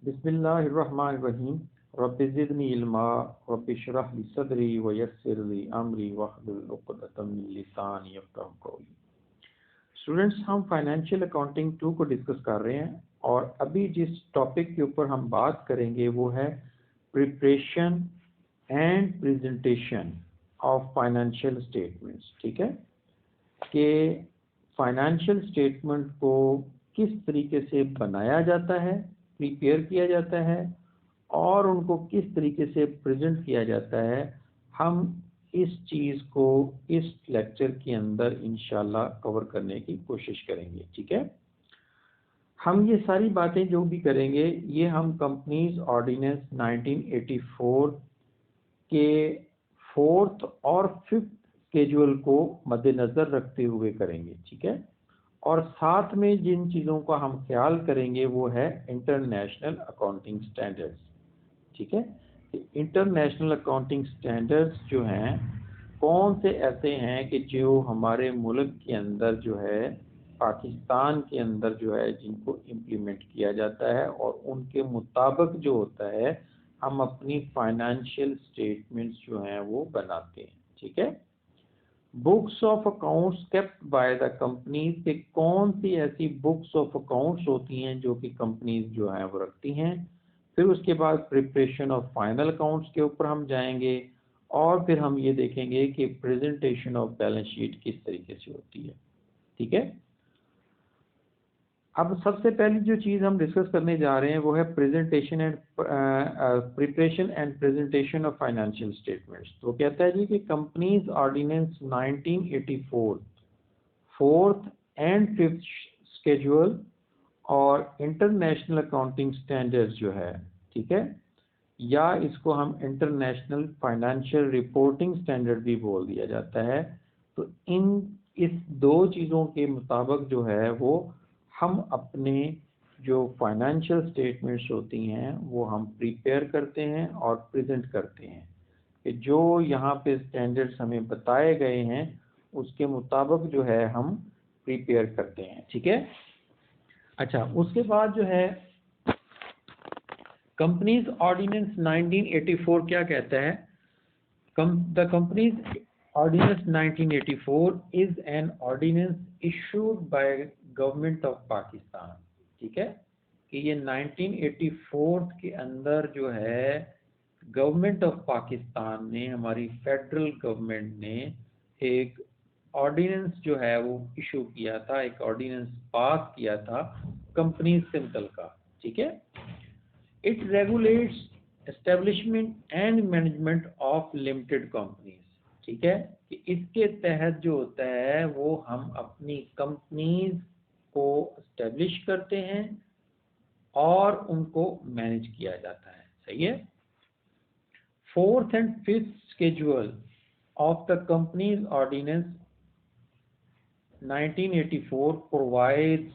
बिस्मिल्लाहिर्रहमानिर्रहीम। Rabbi ज़िदनी इल्मा rabbi इश्रह ली सदरी व यस्सिर ली अमरी वहलुल उक़दतम मिन लिसानी यफ़क़हू क़ौली। स्टूडेंट्स, हम फाइनेंशियल अकाउंटिंग 2 को डिस्कस कर रहे हैं और अभी जिस टॉपिक के ऊपर हम बात करेंगे वो है preparation and presentation of financial statements. ठीक है कि फाइनेंशियल स्टेटमेंट को किस तरीके से बनाया जाता है, प्रिपेयर किया जाता है और उनको किस तरीके से प्रेजेंट किया जाता है। हम इस चीज़ को इस लेक्चर के अंदर इंशाल्लाह कवर करने की कोशिश करेंगे। ठीक है, हम ये सारी बातें जो भी करेंगे ये हम कंपनीज ऑर्डिनेंस 1984 के 4th और 5th स्केड्यूल को मद्देनज़र रखते हुए करेंगे। ठीक है, और साथ में जिन चीज़ों का हम ख्याल करेंगे वो है इंटरनेशनल अकाउंटिंग स्टैंडर्ड्स। ठीक है, इंटरनेशनल अकाउंटिंग स्टैंडर्ड्स जो हैं कौन से ऐसे हैं कि जो हमारे मुल्क के अंदर जो है, पाकिस्तान के अंदर जो है जिनको इम्प्लीमेंट किया जाता है और उनके मुताबिक जो होता है हम अपनी फाइनेंशियल स्टेटमेंट्स जो हैं वो बनाते हैं। ठीक है, books of accounts kept by the companies के कौन सी ऐसी बुक्स ऑफ अकाउंट्स होती हैं जो कि कंपनीज जो हैं वो रखती हैं। फिर उसके बाद प्रिपरेशन ऑफ फाइनल अकाउंट्स के ऊपर हम जाएंगे और फिर हम ये देखेंगे कि प्रेजेंटेशन ऑफ बैलेंस शीट किस तरीके से होती है। ठीक है, अब सबसे पहली जो चीज़ हम डिस्कस करने जा रहे हैं वो है presentation and preparation and presentation of financial statements. तो कहता है जी कि companies ordinance 1984 4th and 5th schedule और इंटरनेशनल अकाउंटिंग स्टैंडर्ड्स जो है, ठीक है, या इसको हम इंटरनेशनल फाइनेंशियल रिपोर्टिंग स्टैंडर्ड भी बोल दिया जाता है। तो इस दो चीज़ों के मुताबिक जो है वो हम अपने जो फाइनेंशियल स्टेटमेंट्स होती हैं वो हम प्रिपेयर करते हैं और प्रेजेंट करते हैं कि जो यहाँ पे स्टैंडर्ड्स हमें बताए गए हैं उसके मुताबिक जो है हम प्रिपेयर करते हैं। ठीक है, अच्छा, उसके बाद जो है कंपनीज ऑर्डिनेंस 1984 क्या कहता है। The companies ordinance 1984 is an ordinance issued by government of Pakistan. ठीक है, कि ये 1984 के अंदर जो है गवर्नमेंट ऑफ पाकिस्तान ने, हमारी फेडरल गवर्नमेंट ने एक ऑर्डिनेंस जो है वो इशू किया था, एक ऑर्डिनेंस पास किया था कंपनीज से मुतल्लिका। ठीक है, it regulates establishment and management of limited companies. ठीक है, कि इसके तहत जो होता है वो हम अपनी कंपनीज को एस्टेब्लिश करते हैं और उनको मैनेज किया जाता है। सही है। 4th and 5th schedule of the company's ordinance 1984 provides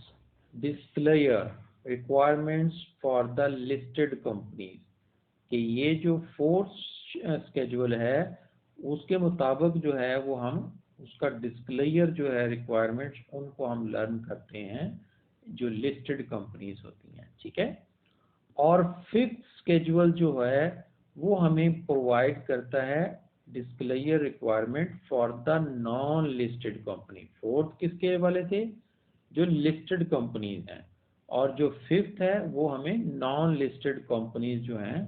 disclosure requirements for the listed companies। कि ये जो 4th स्केड्यूल है उसके मुताबिक जो है वो हम उसका डिस्क्लोजर जो है रिक्वायरमेंट्स उनको हम लर्न करते हैं जो लिस्टेड कंपनीज होती हैं। ठीक है, और 5th स्केड्यूल जो है वो हमें प्रोवाइड करता है disclosure requirement for the non listed company. 4th किसके वाले थे, जो लिस्टेड कंपनीज हैं, और जो 5th है वो हमें नॉन लिस्टेड कंपनीज जो हैं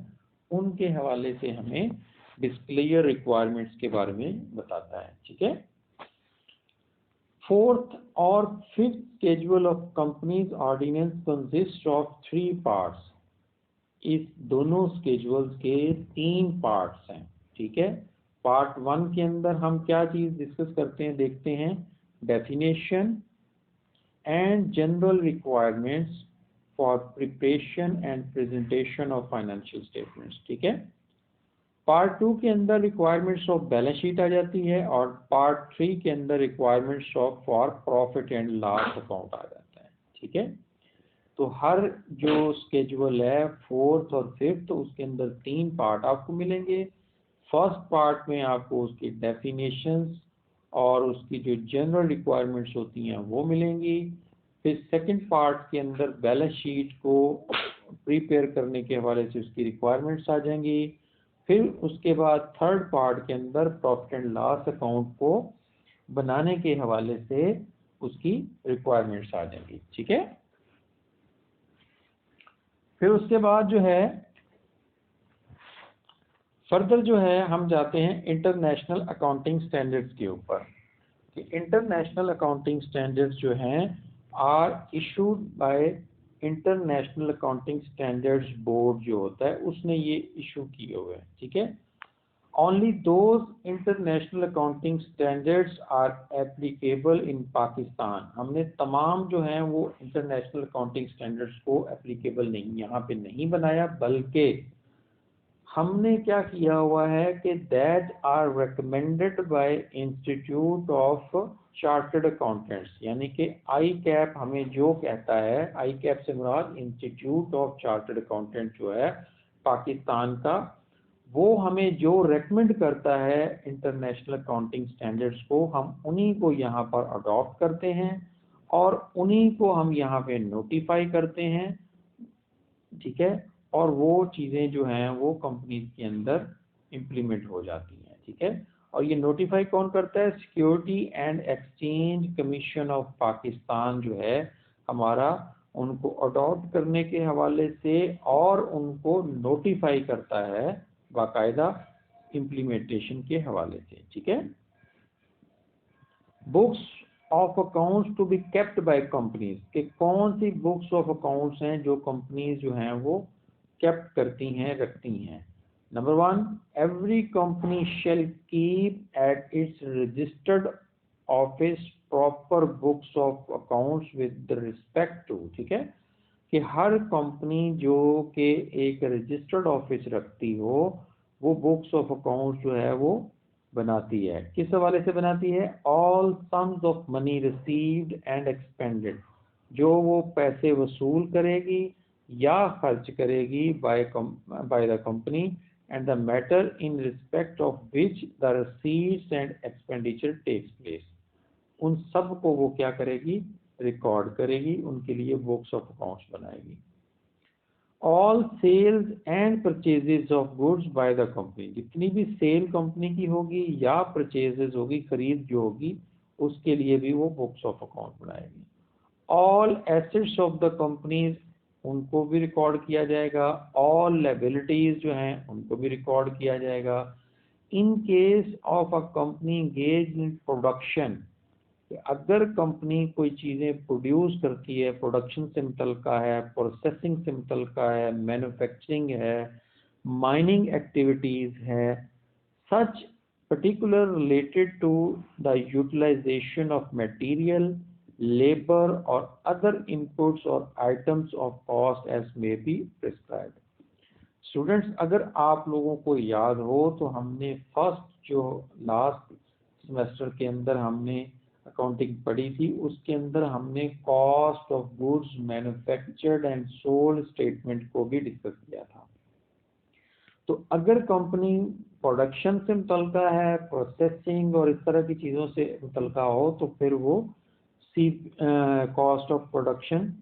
उनके हवाले से हमें डिस्क्लोजर रिक्वायरमेंट्स के बारे में बताता है। ठीक है, 4th और 5th schedule of companies ordinance consist of 3 parts. इस दोनों स्केड्यूल्स के 3 पार्ट्स हैं। ठीक है, पार्ट 1 के अंदर हम क्या चीज़ डिस्कस करते हैं, देखते हैं definition and general requirements for preparation and presentation of financial statements. ठीक है, पार्ट 2 के अंदर रिक्वायरमेंट्स ऑफ बैलेंस शीट आ जाती है और पार्ट 3 के अंदर requirements of for profit and loss account आ जाता है। ठीक है, तो हर जो स्केड्यूल है 4th और 5th उसके अंदर 3 पार्ट आपको मिलेंगे। फर्स्ट पार्ट में आपको उसकी डेफिनेशंस और उसकी जो जनरल रिक्वायरमेंट्स होती हैं वो मिलेंगी। फिर सेकंड पार्ट के अंदर बैलेंस शीट को प्रिपेयर करने के हवाले से उसकी रिक्वायरमेंट्स आ जाएंगी। फिर उसके बाद थर्ड पार्ट के अंदर प्रॉफिट एंड लॉस अकाउंट को बनाने के हवाले से उसकी रिक्वायरमेंट्स आ जाएंगी। ठीक है, फिर उसके बाद जो है फर्दर जो है हम जाते हैं इंटरनेशनल अकाउंटिंग स्टैंडर्ड्स के ऊपर। कि इंटरनेशनल अकाउंटिंग स्टैंडर्ड्स जो हैं are issued by international accounting standards board जो होता है उसने ये इशू किए हुए हैं। ठीक है, only those international accounting standards are applicable in Pakistan. हमने तमाम जो हैं वो इंटरनेशनल अकाउंटिंग स्टैंडर्ड्स को एप्लीकेबल नहीं यहाँ पे नहीं बनाया, बल्कि हमने क्या किया हुआ है कि that are recommended by institute of chartered accountants, यानी कि आई कैप हमें जो कहता है, आई कैप से मुराद इंस्टीट्यूट ऑफ चार्टर्ड अकाउंटेंट जो है पाकिस्तान का, वो हमें जो रेकमेंड करता है इंटरनेशनल अकाउंटिंग स्टैंडर्ड्स को, हम उन्हीं को यहाँ पर अडॉप्ट करते हैं और उन्हीं को हम यहाँ पे नोटिफाई करते हैं। ठीक है, और वो चीज़ें जो हैं वो कंपनीज के अंदर इम्प्लीमेंट हो जाती हैं। ठीक है, और ये नोटिफाई कौन करता है? Security and exchange commission of Pakistan जो है हमारा, उनको अडॉप्ट करने के हवाले से और उनको नोटिफाई करता है बाकायदा इम्प्लीमेंटेशन के हवाले से। ठीक है, books of accounts to be kept by companies, कि कौन सी बुक्स ऑफ अकाउंट्स हैं जो कंपनीज जो हैं वो केप्ट करती हैं, रखती हैं। Number 1, every company shall keep at its registered office proper books of accounts with respect to. ठीक है, कि हर कंपनी जो कि एक रजिस्टर्ड ऑफिस रखती हो वो बुक्स ऑफ अकाउंट्स जो है वो बनाती है। किस हवाले से बनाती है? All sums of money received and expended, जो वो पैसे वसूल करेगी या खर्च करेगी by the company, and the matter in respect of which the receipts and expenditure takes place, उन सब को वो क्या करेगी? रिकॉर्ड करेगी, उनके लिए बुक्स ऑफ अकाउंट्स बनाएगी। All sales and purchases of goods by the company, जितनी भी सेल कंपनी की होगी या परचेजेस होगी, खरीद जो होगी, उसके लिए भी वो बुक्स ऑफ अकाउंट बनाएगी। All assets of the companies, उनको भी रिकॉर्ड किया जाएगा। ऑल लायबिलिटीज जो हैं उनको भी रिकॉर्ड किया जाएगा। In case of a company engage in production, अगर कंपनी कोई चीज़ें प्रोड्यूस करती है, प्रोडक्शन से मुतल्लिका है, प्रोसेसिंग से मुतल्लिका है, मैन्युफैक्चरिंग है, माइनिंग एक्टिविटीज़ है, सच particular related to the utilization of material, labor or other inputs or items of cost as may be prescribed। Students, अगर आप लोगों को याद हो तो हमने फर्स्ट जो लास्ट सेमेस्टर के अंदर हमने अकाउंटिंग पढ़ी थी, उसके अंदर हमने cost of goods manufactured and sold statement को भी डिस्कस किया था। तो अगर कंपनी प्रोडक्शन से मुतल्लिका है, प्रोसेसिंग और इस तरह की चीज़ों से मुतल्लिका हो, तो फिर वो cost of production,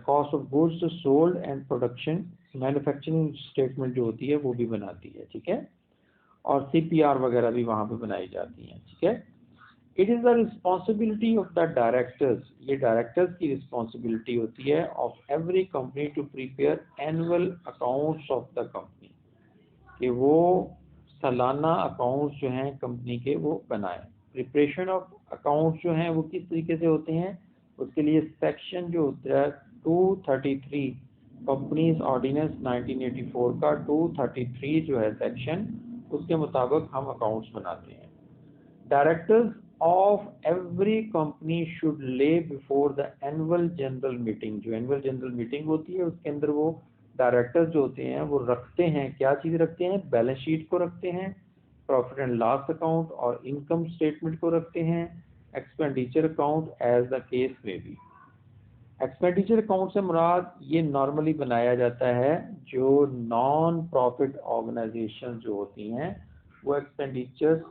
cost of goods sold and production manufacturing statement जो होती है वो भी बनाती है। ठीक है, और CPR वगैरह भी वहाँ पे बनाई जाती हैं। ठीक है, it is the responsibility of the directors, ये डायरेक्टर्स की रिस्पॉन्सिबिलिटी होती है of every company to prepare annual accounts of the company, कि वो सालाना अकाउंट्स जो हैं कंपनी के वो बनाएं। प्रिपरेशन ऑफ अकाउंट्स जो हैं वो किस तरीके से होते हैं, उसके लिए सेक्शन जो होता है 233 कंपनीज ऑर्डिनेंस 1984 का 233 जो है सेक्शन, उसके मुताबिक हम अकाउंट्स बनाते हैं। Directors of every company should lay before the annual general meeting, जो एनुअल जनरल मीटिंग होती है उसके अंदर वो डायरेक्टर्स जो होते हैं वो रखते हैं, क्या चीज़ रखते हैं? बैलेंस शीट को रखते हैं, प्रॉफिट एंड लॉस अकाउंट और इनकम स्टेटमेंट को रखते हैं, expenditure account as the case में बी। एक्सपेंडिचर अकाउंट से मुराद ये नॉर्मली बनाया जाता है जो नॉन प्रॉफिट ऑर्गेनाइजेशन जो होती हैं वो एक्सपेंडिचर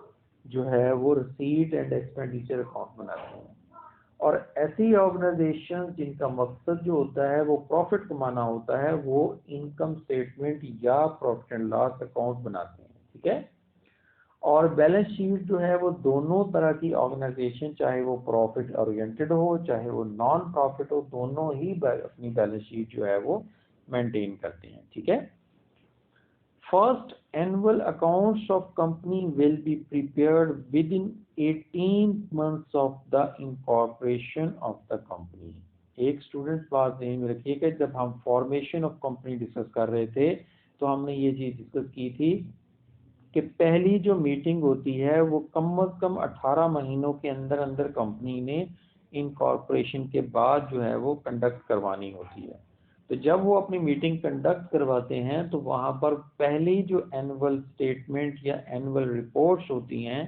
जो है वो रिसीट एंड एक्सपेंडिचर अकाउंट बनाते हैं। और ऐसी ऑर्गेनाइजेशन जिनका मकसद जो होता है वो प्रॉफिट कमाना होता है, वो इनकम स्टेटमेंट या प्रॉफिट एंड लॉस अकाउंट बनाते हैं, ठीक है। और बैलेंस शीट जो है वो दोनों तरह की ऑर्गेनाइजेशन, चाहे वो प्रॉफिट ओरिएंटेड हो चाहे वो नॉन प्रॉफिट हो, दोनों ही अपनी बैलेंस शीट जो है वो मेंटेन करते हैं, ठीक है। First annual accounts of company will be prepared within 18 months of the incorporation of the company। एक स्टूडेंट बात ध्यान में रखिएगा, जब हम फॉर्मेशन ऑफ कंपनी डिस्कस कर रहे थे तो हमने ये चीज डिस्कस की थी कि पहली जो मीटिंग होती है वो कम से कम 18 महीनों के अंदर अंदर कंपनी ने इनकॉर्पोरेशन के बाद जो है वो कंडक्ट करवानी होती है। तो जब वो अपनी मीटिंग कंडक्ट करवाते हैं तो वहाँ पर पहली जो एनुअल स्टेटमेंट या एनुअल रिपोर्ट्स होती हैं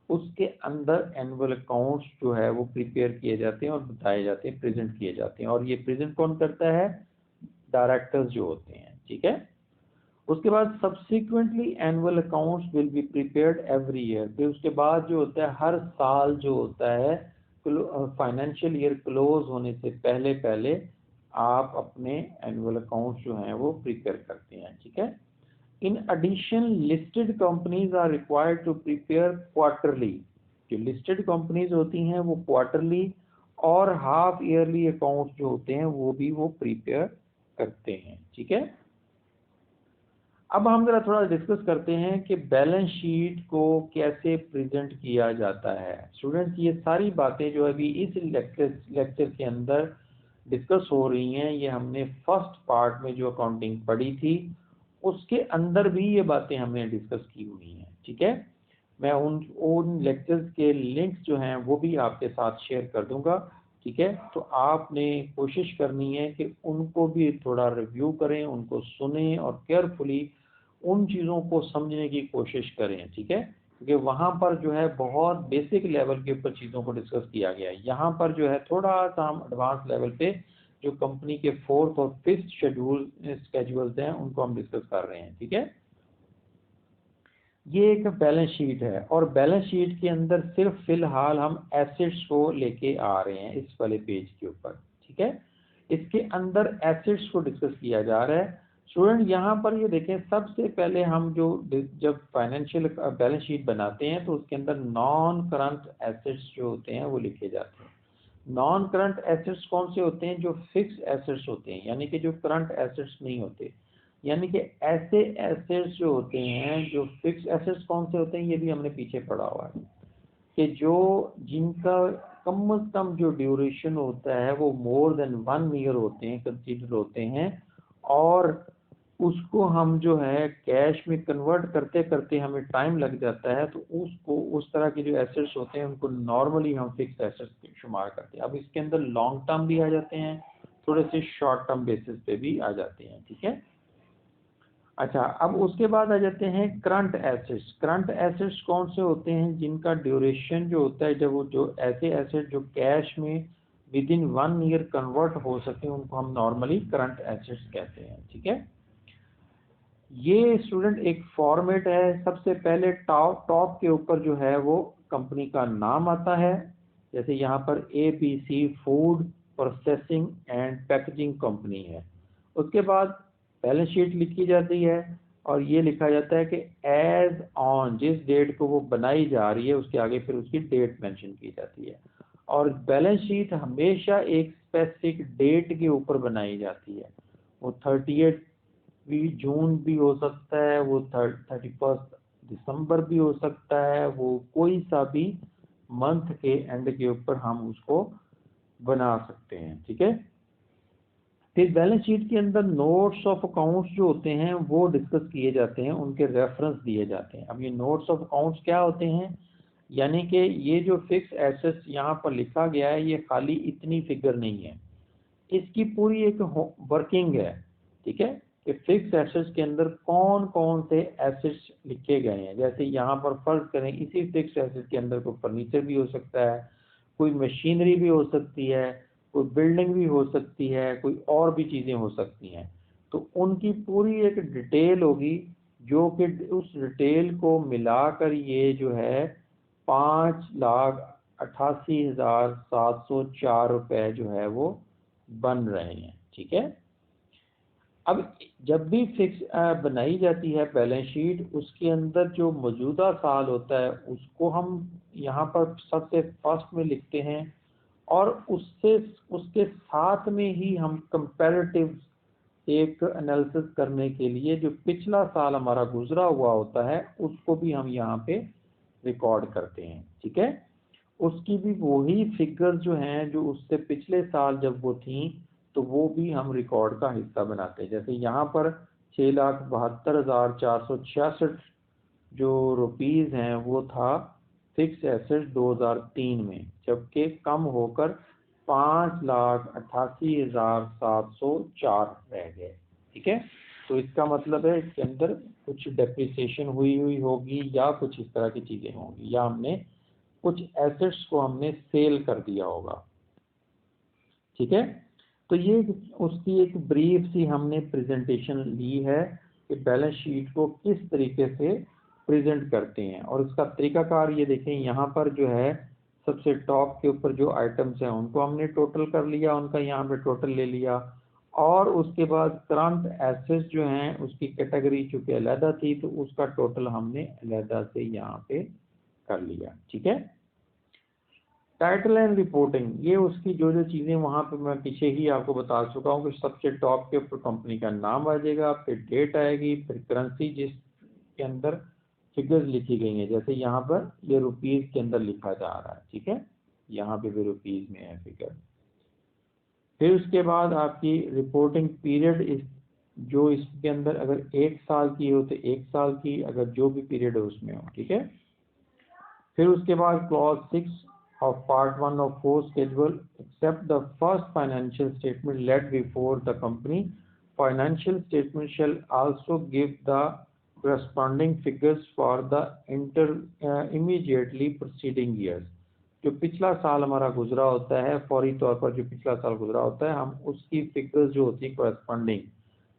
उसके अंदर एनुअल अकाउंट्स जो है वो प्रिपेयर किए जाते हैं और बताए जाते हैं, प्रेजेंट किए जाते हैं। और ये प्रेजेंट कौन करता है? डायरेक्टर्स जो होते हैं, ठीक है। उसके बाद subsequently annual accounts will be prepared every year. फिर उसके बाद जो होता है हर साल जो होता है फाइनेंशियल ईयर क्लोज होने से पहले पहले आप अपने एनुअल अकाउंट्स जो हैं वो प्रिपेयर करते हैं, ठीक है। In addition listed companies are required to prepare quarterly. जो लिस्टेड कंपनीज होती हैं वो क्वार्टरली और हाफ ईयरली अकाउंट्स जो होते हैं वो भी वो प्रिपेयर करते हैं, ठीक है। अब हम जरा थोड़ा डिस्कस करते हैं कि बैलेंस शीट को कैसे प्रेजेंट किया जाता है। स्टूडेंट्स, ये सारी बातें जो अभी इस लेक्चर के अंदर डिस्कस हो रही हैं, ये हमने फर्स्ट पार्ट में जो अकाउंटिंग पढ़ी थी उसके अंदर भी ये बातें हमने डिस्कस की हुई हैं, ठीक है। मैं उन लेक्चर्स के लिंक्स जो हैं वो भी आपके साथ शेयर कर दूंगा, ठीक है। तो आपने कोशिश करनी है कि उनको भी थोड़ा रिव्यू करें, उनको सुने और केयरफुली उन चीज़ों को समझने की कोशिश करें, ठीक है। क्योंकि वहाँ पर जो है बहुत बेसिक लेवल के ऊपर चीज़ों को डिस्कस किया गया है। यहाँ पर जो है थोड़ा सा हम एडवांस लेवल पे जो कंपनी के 4th और 5th स्केड्यूल्स हैं उनको हम डिस्कस कर रहे हैं, ठीक है। ये एक बैलेंस शीट है और बैलेंस शीट के अंदर सिर्फ फिलहाल हम एसेट्स को लेके आ रहे हैं इस वाले पेज के ऊपर, ठीक है। इसके अंदर एसेट्स को डिस्कस किया जा रहा है। स्टूडेंट, यहाँ पर ये देखें, सबसे पहले हम जब फाइनेंशियल बैलेंस शीट बनाते हैं तो उसके अंदर नॉन करंट एसेट्स जो होते हैं वो लिखे जाते हैं। नॉन करंट एसेट्स कौन से होते हैं? जो फिक्स एसेट्स होते हैं, यानी कि जो करंट एसेट्स नहीं होते। यानी कि ऐसे एसेट्स जो होते हैं, जो फिक्स एसेट्स कौन से होते हैं ये भी हमने पीछे पढ़ा हुआ है कि जिनका कम से कम जो ड्यूरेशन होता है वो मोर देन 1 ईयर होते हैं, कंसीडर होते हैं। और उसको हम जो है कैश में कन्वर्ट करते करते हमें टाइम लग जाता है, तो उसको उस तरह के जो एसेट्स होते हैं उनको नॉर्मली हम फिक्स एसेट्स शुमार करते हैं। अब इसके अंदर लॉन्ग टर्म भी आ जाते हैं, थोड़े से शॉर्ट टर्म बेसिस पे भी आ जाते हैं, ठीक है। अच्छा, अब उसके बाद आ जाते हैं करंट एसेट्स। करंट एसेट्स कौन से होते हैं? जिनका ड्यूरेशन जो होता है, जब वो जो ऐसे एसेट जो कैश में विद इन 1 ईयर कन्वर्ट हो सके उनको हम नॉर्मली करंट एसेट्स कहते हैं, ठीक है। ये स्टूडेंट एक फॉर्मेट है। सबसे पहले टॉप के ऊपर जो है वो कंपनी का नाम आता है, जैसे यहाँ पर ABC food processing and packaging company है। उसके बाद बैलेंस शीट लिखी जाती है और ये लिखा जाता है कि एज ऑन, जिस डेट को वो बनाई जा रही है उसके आगे फिर उसकी डेट मेंशन की जाती है। और बैलेंस शीट हमेशा एक स्पेसिफिक डेट के ऊपर बनाई जाती है। वो 30 भी जून भी हो सकता है, वो 31 दिसंबर भी हो सकता है, वो कोई सा भी मंथ के एंड के ऊपर हम उसको बना सकते हैं, ठीक है। फिर बैलेंस शीट के अंदर नोट्स ऑफ अकाउंट्स जो होते हैं वो डिस्कस किए जाते हैं, उनके रेफरेंस दिए जाते हैं। अब ये नोट्स ऑफ अकाउंट्स क्या होते हैं? यानी कि ये जो फिक्स एसेट्स यहाँ पर लिखा गया है ये खाली इतनी फिगर नहीं है, इसकी पूरी एक वर्किंग है, ठीक है। कि फिक्स एसेट्स के अंदर कौन कौन से एसेट्स लिखे गए हैं। जैसे यहाँ पर फर्ज करें इसी फिक्स एसेट के अंदर कोई फर्नीचर भी हो सकता है, कोई मशीनरी भी हो सकती है, कोई बिल्डिंग भी हो सकती है, कोई और भी चीज़ें हो सकती हैं। तो उनकी पूरी एक डिटेल होगी जो कि उस डिटेल को मिलाकर ये जो है 5 लाख 88,704 रुपए जो है वो बन रहे हैं। ठीक है, अब जब भी फिक्स बनाई जाती है बैलेंस शीट, उसके अंदर जो मौजूदा साल होता है उसको हम यहाँ पर सबसे फर्स्ट में लिखते हैं, और उसके साथ में ही हम कंपैरेटिव एक एनालिसिस करने के लिए जो पिछला साल हमारा गुजरा हुआ होता है उसको भी हम यहाँ पे रिकॉर्ड करते हैं। ठीक है, उसकी भी वही फिगर जो हैं जो उससे पिछले साल जब वो थी तो वो भी हम रिकॉर्ड का हिस्सा बनाते हैं। जैसे यहाँ पर 6,72,466 जो रुपीस हैं वो था फिक्स एसेट 2003 में, जबकि कम होकर 5,88,704 रह गए। ठीक है, तो इसका मतलब है इसके अंदर कुछ डेप्रिसिएशन हुई होगी या कुछ इस तरह की चीजें होंगी, या हमने कुछ एसेट्स को हमने सेल कर दिया होगा। ठीक है, तो ये उसकी एक ब्रीफ सी हमने प्रेजेंटेशन ली है कि बैलेंस शीट को किस तरीके से प्रेजेंट करते हैं, और उसका तरीकाकार ये देखें। यहाँ पर जो है सबसे टॉप के ऊपर जो आइटम्स हैं उनको हमने टोटल कर लिया, उनका यहाँ पे टोटल ले लिया, और उसके बाद करंट एसेट्स जो हैं उसकी कैटेगरी चूंकि अलहदा थी तो उसका टोटल हमने अलहदा से यहाँ पे कर लिया। ठीक है, टाइटल एंड रिपोर्टिंग, ये उसकी जो चीज़ें वहाँ पे मैं पीछे ही आपको बता चुका हूँ कि सबसे टॉप के ऊपर कंपनी का नाम आ जाएगा, फिर डेट आएगी, फिर करेंसी जिसके अंदर फिगर्स लिखी गई हैं, जैसे यहाँ पर ये रुपीस के अंदर लिखा जा रहा है। ठीक है, यहाँ पे भी रुपीस में है फिगर। फिर उसके बाद आपकी रिपोर्टिंग पीरियड, जो इसके अंदर अगर 1 साल की हो तो 1 साल की, अगर जो भी पीरियड है उसमें हो। ठीक है, फिर उसके बाद clause 6 of part 1 of 4 schedule, except the first financial statement laid before the company, financial statement shall also give the corresponding figures for the immediately preceding years। जो पिछला साल हमारा गुजरा होता है, फौरी तौर पर जो पिछला साल गुजरा होता है, हम उसकी फिगर्स जो होती है corresponding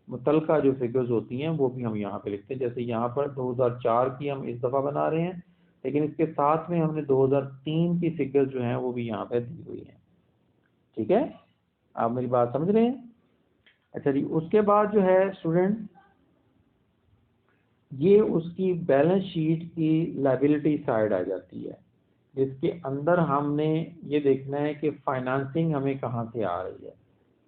मुतलका जो फिगर्स होती हैं वो भी हम यहाँ पे लिखते हैं। जैसे यहाँ पर 2004 की हम इस दफ़ा बना रहे हैं, लेकिन इसके साथ में हमने 2003 की फिगर्स जो हैं वो भी यहाँ पे दी हुई हैं। ठीक है, आप मेरी बात समझ रहे हैं? अच्छा जी, उसके बाद जो है स्टूडेंट, ये उसकी बैलेंस शीट की लायबिलिटी साइड आ जाती है, जिसके अंदर हमने ये देखना है कि फाइनेंसिंग हमें कहाँ से आ रही है।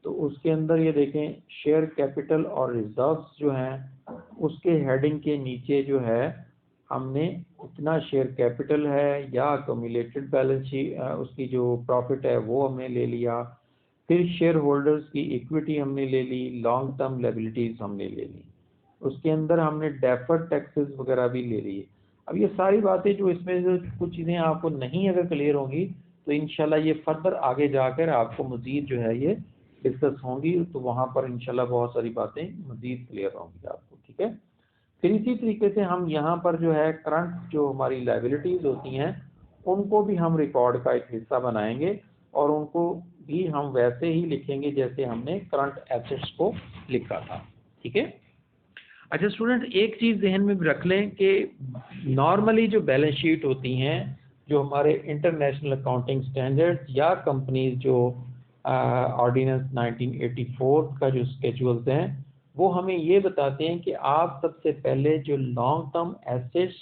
तो उसके अंदर ये देखें, शेयर कैपिटल और रिजर्व्स जो हैं उसके हेडिंग के नीचे जो है हमने इतना शेयर कैपिटल है या अक्यूमुलेटेड बैलेंस शीट उसकी जो प्रॉफिट है वो हमने ले लिया, फिर शेयर होल्डर्स की इक्विटी हमने ले ली, लॉन्ग टर्म लायबिलिटीज हमने ले ली, उसके अंदर हमने डेफर्ड टैक्सेस वगैरह भी ले ली। अब ये सारी बातें जो इसमें जो कुछ चीज़ें आपको नहीं अगर क्लियर होंगी तो इंशाल्लाह ये फर्दर आगे जाकर आपको मज़ीद जो है ये डिस्कस होंगी, तो वहाँ पर इंशाल्लाह बहुत सारी बातें मज़ीद क्लियर होंगी आपको। ठीक है, फिर इसी तरीके से हम यहाँ पर जो है करंट जो हमारी लायबिलिटीज़ होती हैं उनको भी हम रिकॉर्ड का एक हिस्सा बनाएंगे, और उनको भी हम वैसे ही लिखेंगे जैसे हमने करंट एसेट्स को लिखा था। ठीक है, अच्छा स्टूडेंट, एक चीज़ जहन में रख लें कि नॉर्मली जो बैलेंस शीट होती हैं, जो हमारे इंटरनेशनल अकाउंटिंग स्टैंडर्ड्स या कंपनीज जो ऑर्डिनेंस 1984 का जो स्केड्यूल्स हैं वो हमें ये बताते हैं कि आप सबसे पहले जो लॉन्ग टर्म एसेट्स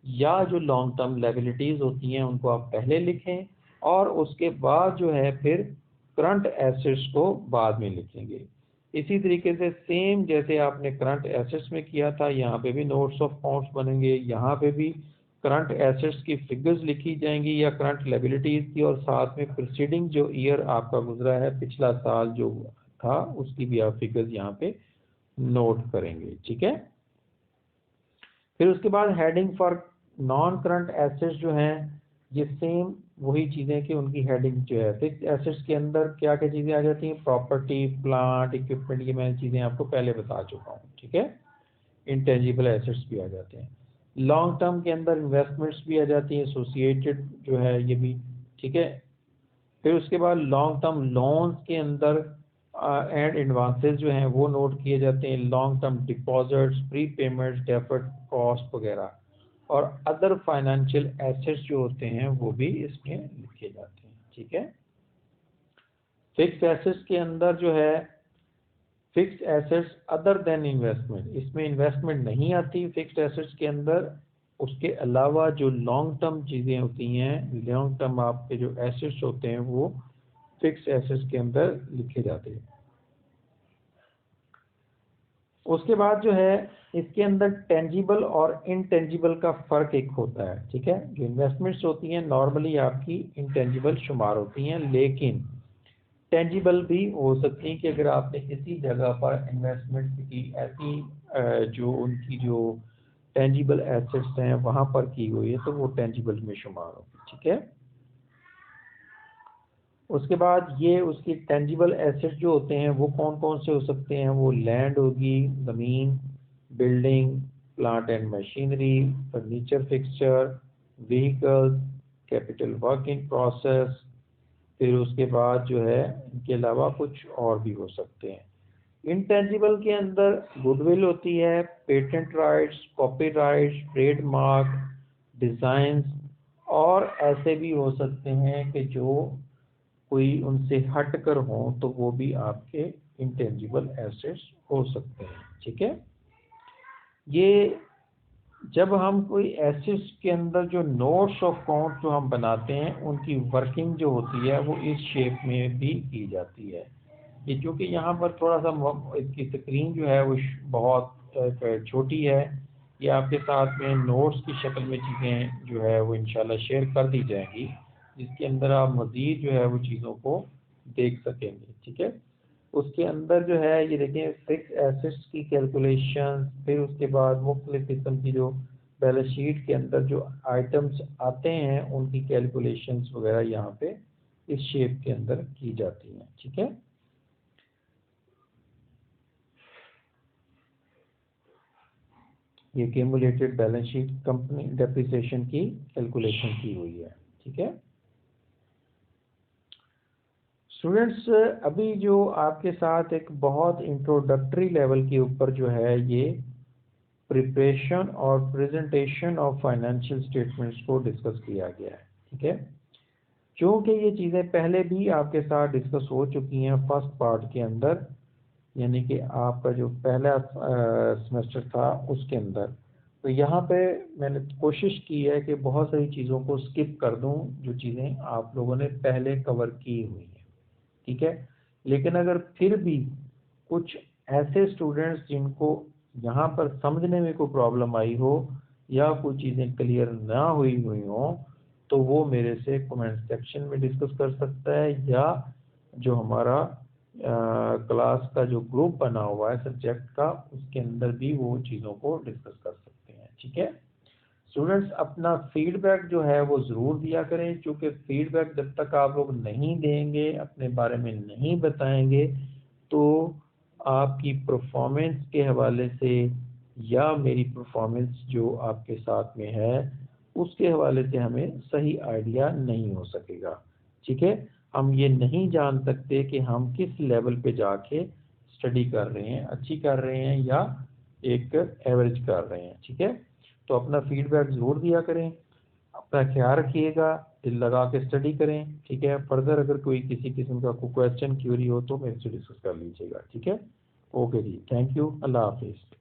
या जो लॉन्ग टर्म लायबिलिटीज़ होती हैं उनको आप पहले लिखें, और उसके बाद जो है फिर करंट एसेट्स को बाद में लिखेंगे। इसी तरीके से सेम जैसे आपने करंट एसेट्स में किया था, यहाँ पे भी नोट्स ऑफ अकाउंट्स बनेंगे, यहाँ पे भी करंट एसेट्स की फिगर्स लिखी जाएंगी या करंट लायबिलिटीज़ की, और साथ में प्रीसीडिंग जो ईयर आपका गुजरा है, पिछला साल जो था उसकी भी आप फिगर्स यहाँ पे नोट करेंगे। ठीक है, फिर उसके बाद heading for non current assets जो हैं ये सेम वही चीज़ें कि उनकी हेडिंग जो है फिक्स एसेट्स के अंदर क्या क्या चीज़ें आ जाती हैं, प्रॉपर्टी, प्लांट, इक्विपमेंट, ये मैं चीज़ें आपको पहले बता चुका हूँ। ठीक है, इंटेंजिबल एसेट्स भी आ जाते हैं। लॉन्ग टर्म के अंदर इन्वेस्टमेंट्स भी आ जाती हैं, एसोसिएटेड जो है ये भी। ठीक है, फिर उसके बाद लॉन्ग टर्म लोन्स के अंदर एंड एडवांसेस जो हैं वो नोट किए जाते हैं, long term deposits, pre payments, deferred cost वगैरह। और अदर फाइनेंशियल एसेट्स जो होते हैं वो भी इसमें लिखे जाते हैं। ठीक है, फिक्स एसेट्स के अंदर जो है fix assets other than investment, इसमें इन्वेस्टमेंट नहीं आती फिक्स्ड एसेट्स के अंदर। उसके अलावा जो लॉन्ग टर्म चीज़ें होती हैं, लॉन्ग टर्म आपके जो एसेट्स होते हैं वो फिक्स एसेट्स के अंदर लिखे जाते हैं। उसके बाद जो है इसके अंदर टेंजिबल और इनटेंजिबल का फ़र्क एक होता है। ठीक है, जो इन्वेस्टमेंट्स होती हैं नॉर्मली आपकी इनटेंजिबल शुमार होती हैं, लेकिन टेंजिबल भी हो सकती है कि अगर आपने किसी जगह पर इन्वेस्टमेंट की ऐसी जो उनकी जो टेंजिबल एसेट्स हैं वहाँ पर की हुई है तो वो टेंजिबल में शुमार होगी। ठीक है, उसके बाद ये उसकी टेंजिबल एसेट्स जो होते हैं वो कौन कौन से हो सकते हैं, वो लैंड होगी, ज़मीन, building, plant and machinery, furniture fixture, vehicles, capital work in process, फिर उसके बाद जो है इनके अलावा कुछ और भी हो सकते हैं। इंटेंजिबल के अंदर गुडविल होती है, patent rights, copyrights, trademark, designs, और ऐसे भी हो सकते हैं कि जो कोई उनसे हट कर हों तो वो भी आपके इंटेंजिबल एसेट्स हो सकते हैं। ठीक है, ये जब हम कोई एसेट्स के अंदर जो नोट्स ऑफ अकाउंट जो हम बनाते हैं उनकी वर्किंग जो होती है वो इस शेप में भी की जाती है। ये क्योंकि यहाँ पर थोड़ा सा इसकी स्क्रीन जो है वो बहुत छोटी है, ये आपके साथ में नोट्स की शक्ल में चीज़ें जो है वो इंशाल्लाह शेयर कर दी जाएंगी, जिसके अंदर आप मज़ीद जो है वो चीज़ों को देख सकेंगे। ठीक है, उसके अंदर जो है ये देखें फिक्स एसेट्स की कैलकुलेशन, फिर उसके बाद मुख्तलिफ किस्म की जो बैलेंस शीट के अंदर जो आइटम्स आते हैं उनकी कैलकुलेशंस वगैरह यहाँ पे इस शेप के अंदर की जाती हैं। ठीक है, ये cumulated balance sheet company depreciation की कैलकुलेशन की हुई है। ठीक है स्टूडेंट्स, अभी जो आपके साथ एक बहुत इंट्रोडक्टरी लेवल के ऊपर जो है ये प्रिपरेशन और प्रेजेंटेशन ऑफ फाइनेंशियल स्टेटमेंट्स को डिस्कस किया गया है। ठीक है, क्योंकि ये चीज़ें पहले भी आपके साथ डिस्कस हो चुकी हैं फर्स्ट पार्ट के अंदर, यानी कि आपका जो पहला सेमेस्टर था उसके अंदर, तो यहाँ पे मैंने कोशिश की है कि बहुत सारी चीज़ों को स्किप कर दूँ जो चीज़ें आप लोगों ने पहले कवर की हुई हैं। ठीक है, लेकिन अगर फिर भी कुछ ऐसे स्टूडेंट्स जिनको यहाँ पर समझने में कोई प्रॉब्लम आई हो या कोई चीज़ें क्लियर ना हुई हो तो वो मेरे से कमेंट सेक्शन में डिस्कस कर सकता है, या जो हमारा क्लास का जो ग्रुप बना हुआ है सब्जेक्ट का उसके अंदर भी वो चीज़ों को डिस्कस कर सकते हैं। ठीक है स्टूडेंट्स, अपना फीडबैक जो है वो ज़रूर दिया करें, क्योंकि फीडबैक जब तक आप लोग नहीं देंगे, अपने बारे में नहीं बताएंगे, तो आपकी परफॉर्मेंस के हवाले से या मेरी परफॉर्मेंस जो आपके साथ में है उसके हवाले से हमें सही आइडिया नहीं हो सकेगा। ठीक है, हम ये नहीं जान सकते कि हम किस लेवल पे जाके स्टडी कर रहे हैं, अच्छी कर रहे हैं या एक एवरेज कर रहे हैं। ठीक है, तो अपना फीडबैक ज़रूर दिया करें, अपना ख्याल रखिएगा, दिल लगा के स्टडी करें। ठीक है, फर्दर अगर कोई किसी किस्म का कोई क्वेश्चन क्यूरी हो तो मेरे से डिस्कस कर लीजिएगा। ठीक है, ओके जी, थैंक यू, अल्लाह हाफिज़।